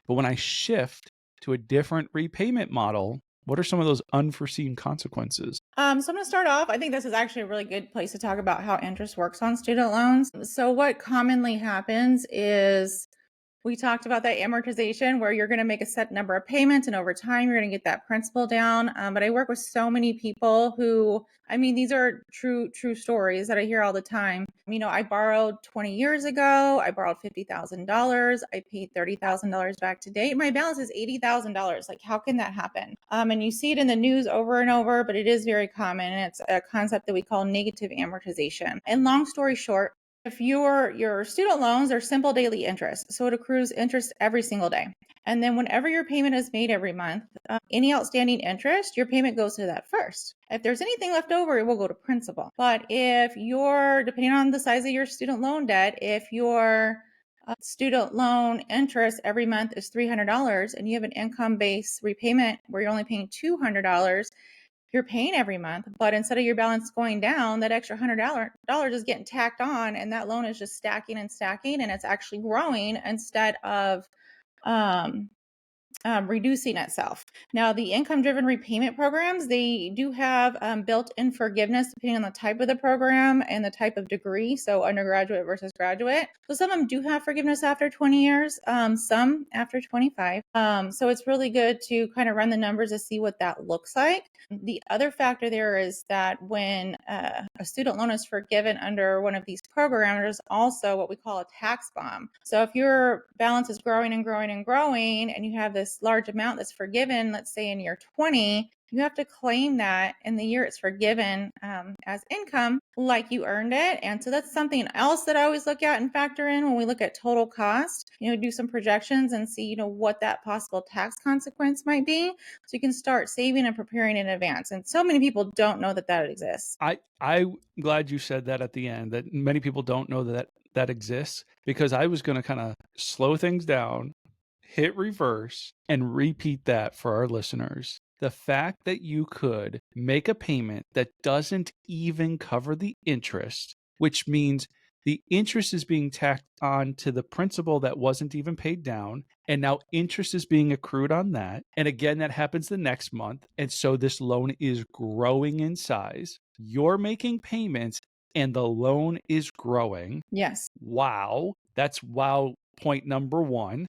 But when I shift to a different repayment model, what are some of those unforeseen consequences? So I'm going to start off. I think this is actually a really good place to talk about how interest works on student loans. So what commonly happens is we talked about that amortization where you're going to make a set number of payments and over time you're going to get that principal down. But I work with so many people who, I mean, these are true stories that I hear all the time. I borrowed 20 years ago. I borrowed $50,000. I paid $30,000 back to date. My balance is $80,000. Like, how can that happen? And you see it in the news over and over, but it is very common. And it's a concept that we call negative amortization. And long story short, if your student loans are simple daily interest, so it accrues interest every single day. And then whenever your payment is made every month, any outstanding interest, your payment goes to that first. If there's anything left over, it will go to principal. But if depending on the size of your student loan debt, if your student loan interest every month is $300 and you have an income-based repayment where you're only paying $200, you're paying every month, but instead of your balance going down, that extra $100 is getting tacked on, and that loan is just stacking and stacking, and it's actually growing instead of reducing itself. Now, the income-driven repayment programs, they do have built-in forgiveness depending on the type of the program and the type of degree, so undergraduate versus graduate. So some of them do have forgiveness after 20 years, some after 25. So it's really good to kind of run the numbers to see what that looks like. The other factor there is that when a student loan is forgiven under one of these programs, there's also what we call a tax bomb. So if your balance is growing and growing and growing, and you have this large amount that's forgiven, let's say in year 20, you have to claim that in the year it's forgiven as income like you earned it. And so that's something else that I always look at and factor in when we look at total cost, do some projections and see, what that possible tax consequence might be. So you can start saving and preparing in advance. And so many people don't know that exists. I'm glad you said that at the end, that many people don't know that exists, because I was going to kind of slow things down, hit reverse, and repeat that for our listeners. The fact that you could make a payment that doesn't even cover the interest, which means the interest is being tacked on to the principal that wasn't even paid down, and now interest is being accrued on that. And again, that happens the next month. And so this loan is growing in size. You're making payments and the loan is growing. Yes. Wow. That's wow point number one.